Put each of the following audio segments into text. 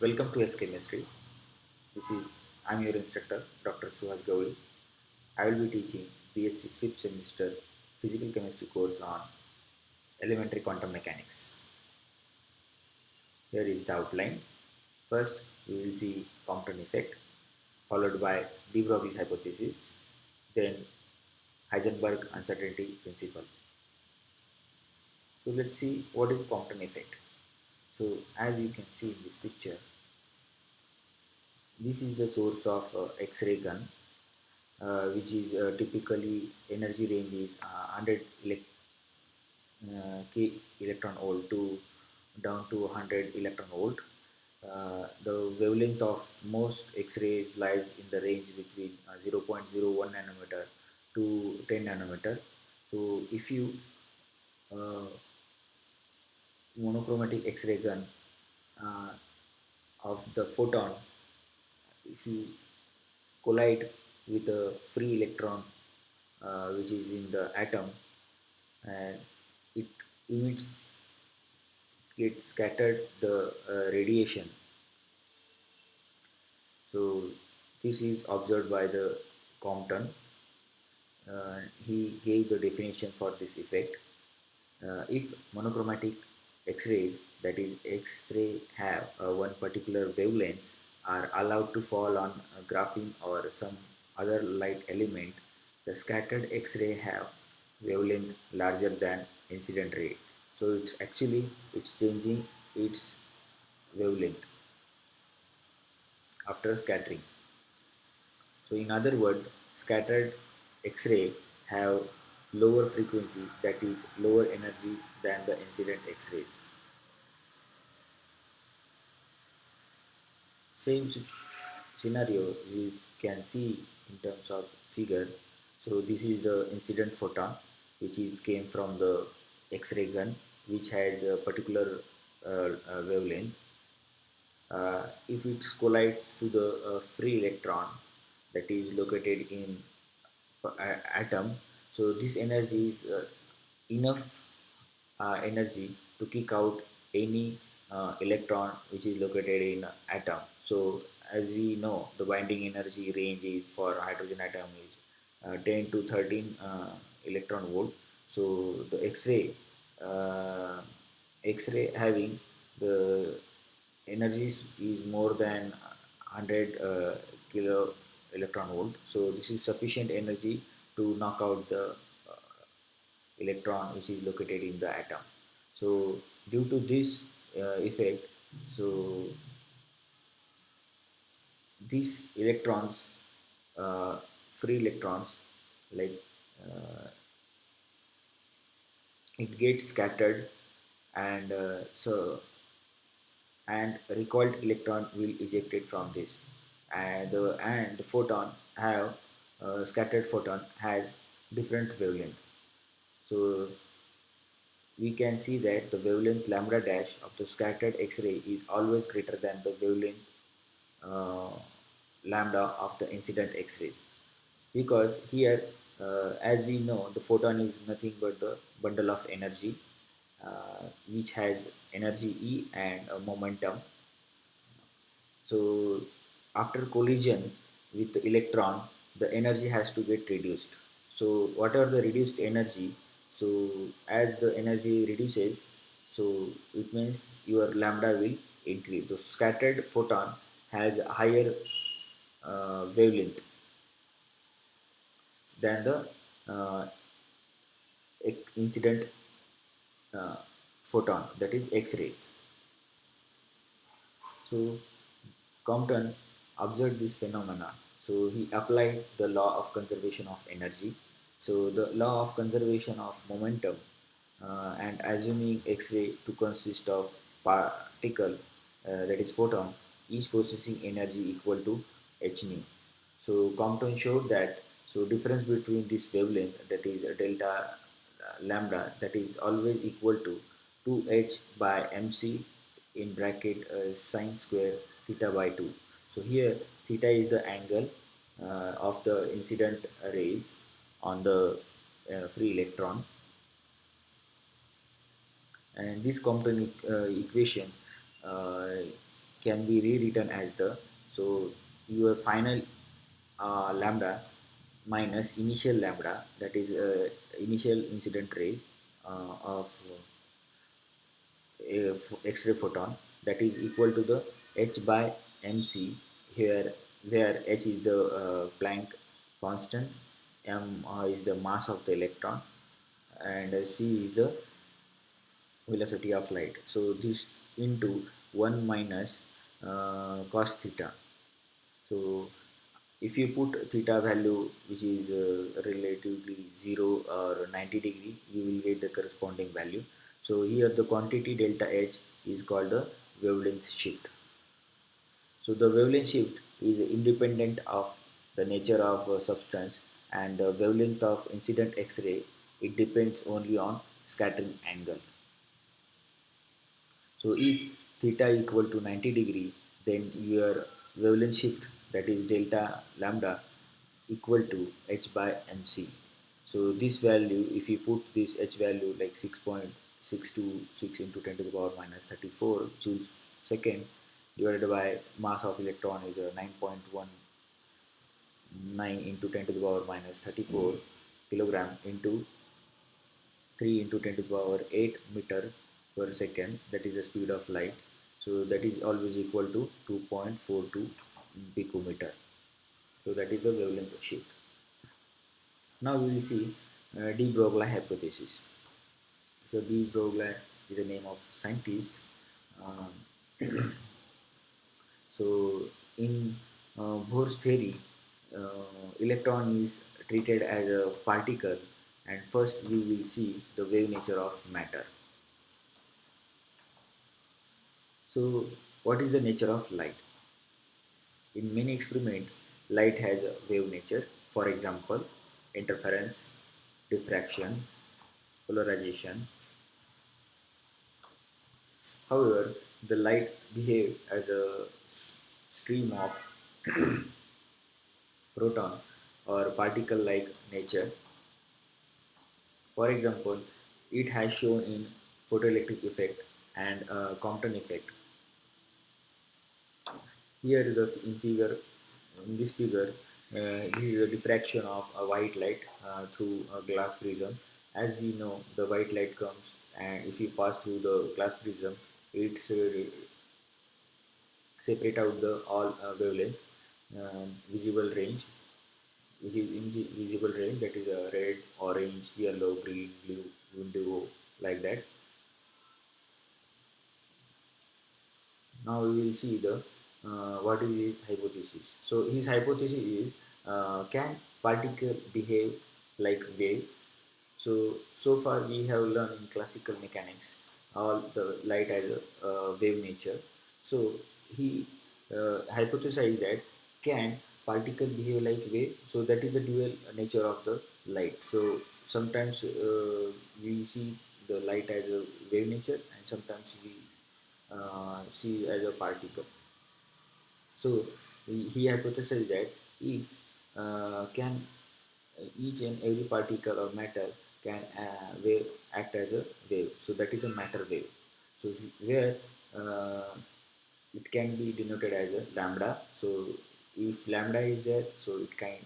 Welcome to S Chemistry. This is I'm your instructor, Dr. Suhas Gauri. I will be teaching BSc 5th semester Physical Chemistry course on Elementary Quantum Mechanics. Here is the outline. First, we will see Compton effect, followed by de Broglie hypothesis, then Heisenberg uncertainty principle. So let's see what is Compton effect. So as you can see in this picture, this is the source of X-ray gun, which is typically energy range is 100 k electron volt to down to 100 electron volt. The wavelength of most X-rays lies in the range between 0.01 nanometer to 10 nanometer. So if you uh, monochromatic X-ray gun uh, of the photon, if you collide with a free electron which is in the atom, and it emits, gets scattered the radiation. So this is observed by the Compton. He gave the definition for this effect. If monochromatic X-rays, that is X-ray, have one particular wavelength, are allowed to fall on graphene or some other light element, the scattered X-ray have wavelength larger than incident ray. So it's changing its wavelength after scattering. So in other words, scattered X-ray have lower frequency, that is lower energy than the incident X-rays. Same scenario you can see in terms of figure. So this is the incident photon which is came from the X-ray gun, which has a particular wavelength. If it collides to the free electron that is located in atom, so this energy is enough energy to kick out any electron which is located in atom. So as we know, the binding energy range is for hydrogen atom is 10 to 13 electron volt. So the uh, X-ray having the energy is more than 100 kilo electron volt. So this is sufficient energy to knock out the electron which is located in the atom. So due to this effect, so these electrons, uh, free electrons, like uh, it gets scattered, and and recoiled electron will ejected from this, and the photon have scattered photon has different wavelength. So we can see that the wavelength lambda dash of the scattered X-ray is always greater than the wavelength uh, lambda of the incident X-rays, because here as we know, the photon is nothing but the bundle of energy which has energy E and a momentum. So after collision with the electron, the energy has to get reduced. So whatever the reduced energy, so as the energy reduces, so it means your lambda will increase. The scattered photon has a higher wavelength than the uh, incident uh, photon, that is X-rays. So Compton observed this phenomena. So he applied the law of conservation of energy. So the law of conservation of momentum, and assuming X-ray to consist of particle, that is photon, each possessing energy equal to h nu. So Compton showed that so difference between this wavelength, that is a delta lambda, that is always equal to 2h by mc in bracket sine square theta by 2. So here theta is the angle of the incident rays on the free electron, and this Compton equation uh, can be rewritten as the, so your final lambda minus initial lambda, that is initial incident rays of X-ray photon, that is equal to the h by mc, here where h is the Planck constant, m is the mass of the electron, and c is the velocity of light. So this into 1 minus cos theta. So if you put theta value which is relatively 0 or 90 degree, you will get the corresponding value. So here the quantity delta H is called the wavelength shift. So the wavelength shift is independent of the nature of substance, and the wavelength of incident X-ray, it depends only on scattering angle. So if theta equal to 90 degree, then your wavelength shift, that is delta lambda, equal to h by mc. So this value, if you put this h value like 6.626 into 10 to the power minus 34 joules second, divided by mass of electron is 9.19 into 10 to the power minus 34 kilogram into 3 into 10 to the power 8 meter per second, that is the speed of light. So that is always equal to 2.42 picometer. So that is the wavelength shift. Now we will see de Broglie hypothesis. So de Broglie is the name of scientist. Um, so in Bohr's theory, electron is treated as a particle, and first we will see the wave nature of matter. So what is the nature of light? In many experiments, light has a wave nature. For example, interference, diffraction, polarization. However, the light behaves as a stream of proton or particle-like nature. For example, it has shown in photoelectric effect and Compton effect. Here in this figure, this is a diffraction of a white light through a glass prism. As we know, the white light comes, and if you pass through the glass prism, it's separate out the all wavelength visible range, which is invisible range, that is red, orange, yellow, green, blue, indigo, like that. Now we will see the what is his hypothesis. So his hypothesis is, can particle behave like wave? So far we have learned in classical mechanics all the light has a wave nature. So he hypothesized that can particle behave like wave. So that is the dual nature of the light. So sometimes we see the light as a wave nature, and sometimes we see as a particle. So he hypothesized that if can each and every particle or matter can wave act as a wave, so that is a matter wave. So where uh, it can be denoted as a lambda. So if lambda is there, so it can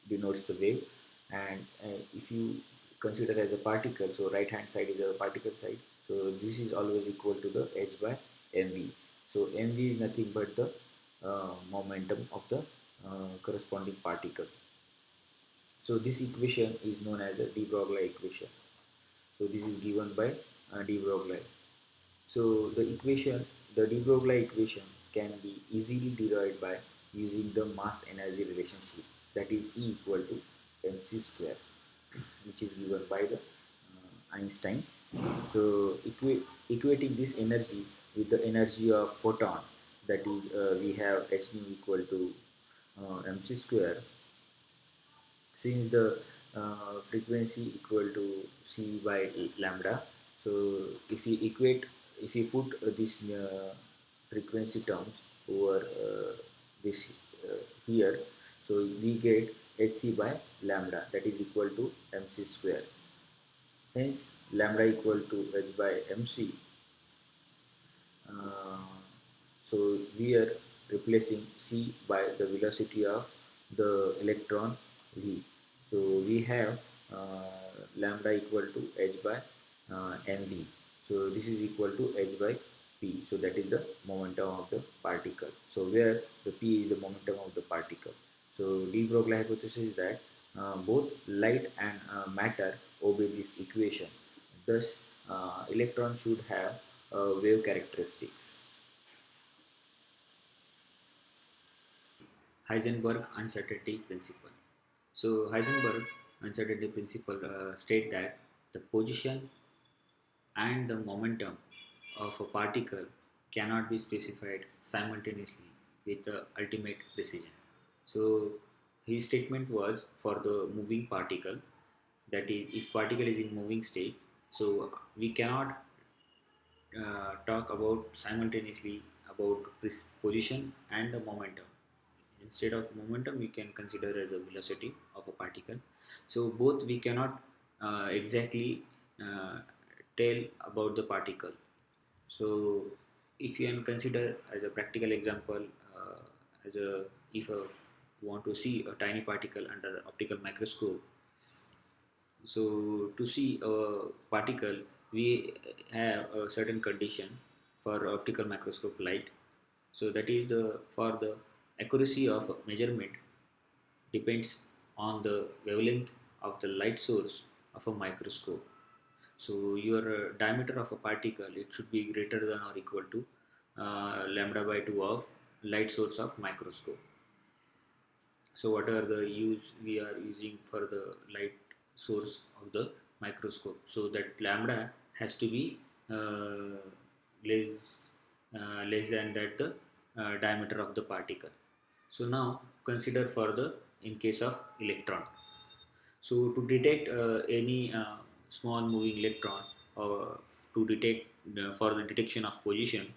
denotes the wave, and if you consider as a particle, so right hand side is a particle side, so this is always equal to the h by mv. So mv is nothing but the momentum of the corresponding particle. So this equation is known as the de Broglie equation. So this is given by de Broglie. So the de Broglie equation can be easily derived by using the mass energy relationship, that is E equal to mc square, which is given by the Einstein. So equating this energy with the energy of photon, that is we have h nu equal to mc square. Since the frequency equal to c by lambda, so if you equate, if you put this frequency terms over this here, so we get hc by lambda, that is equal to mc square. Hence lambda equal to h by mc. uh, So we are replacing c by the velocity of the electron v. So we have lambda equal to h by mv. So this is equal to h by p. So that is the momentum of the particle. So where the p is the momentum of the particle. So de Broglie hypothesis is that both light and matter obey this equation. Thus, electron should have wave characteristics. Heisenberg uncertainty principle. So Heisenberg uncertainty principle state that the position and the momentum of a particle cannot be specified simultaneously with ultimate precision. So his statement was for the moving particle, that is if particle is in moving state, so we cannot talk about simultaneously about position and the momentum. Instead of momentum we can consider as a velocity of a particle. So both we cannot exactly uh, tell about the particle. So if you can consider as a practical example, as a if you want to see a tiny particle under optical microscope. So to see a particle, we have a certain condition for optical microscope light. So that is the for the accuracy of measurement depends on the wavelength of the light source of a microscope. So your diameter of a particle, it should be greater than or equal to lambda by 2 of light source of microscope. So what are the use we are using for the light source of the microscope? So that lambda has to be uh, less less than that the diameter of the particle. So now consider further in case of electron. So to detect any small moving electron, or to detect for the detection of position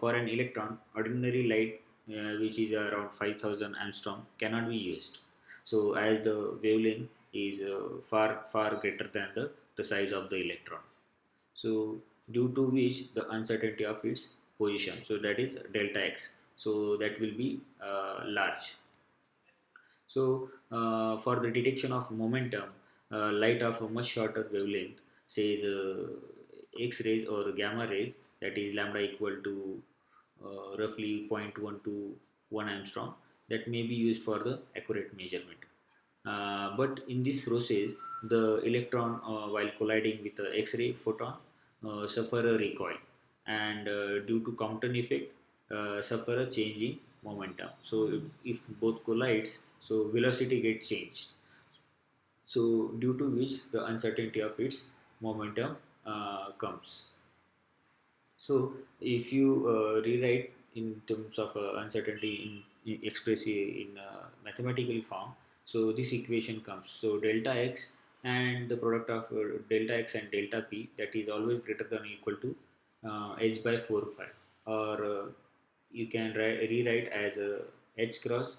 for an electron, ordinary light which is around 5000 angstrom cannot be used. So as the wavelength is far greater than the size of the electron. So due to which the uncertainty of its position, so that is delta x. So that will be large. So, for the detection of momentum, light of a much shorter wavelength, says X rays or gamma rays, that is lambda equal to roughly zero point 0.1 to 1 angstrom, that may be used for the accurate measurement. But in this process, the electron, while colliding with the X-ray photon, suffer a recoil, and due to Compton effect, suffer a change in momentum. So if both collides, so velocity gets changed. So due to which the uncertainty of its momentum comes. So if you rewrite in terms of uncertainty in express in mathematical form, so this equation comes. So delta x and the product of delta x and delta p, that is always greater than or equal to h by 4 pi, or you can rewrite as a h cross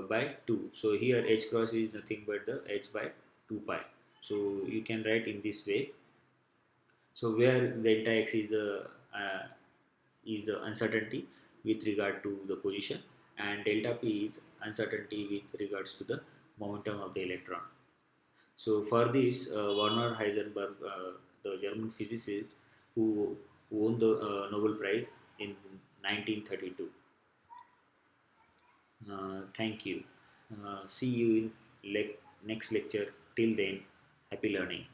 by 2. So here h cross is nothing but the h by 2 pi. So you can write in this way. So where delta x is the uncertainty with regard to the position, and delta p is uncertainty with regards to the momentum of the electron. So for this, Werner Heisenberg, the German physicist who won the Nobel Prize in 1932. Thank you. See you in next lecture. Till then, happy learning.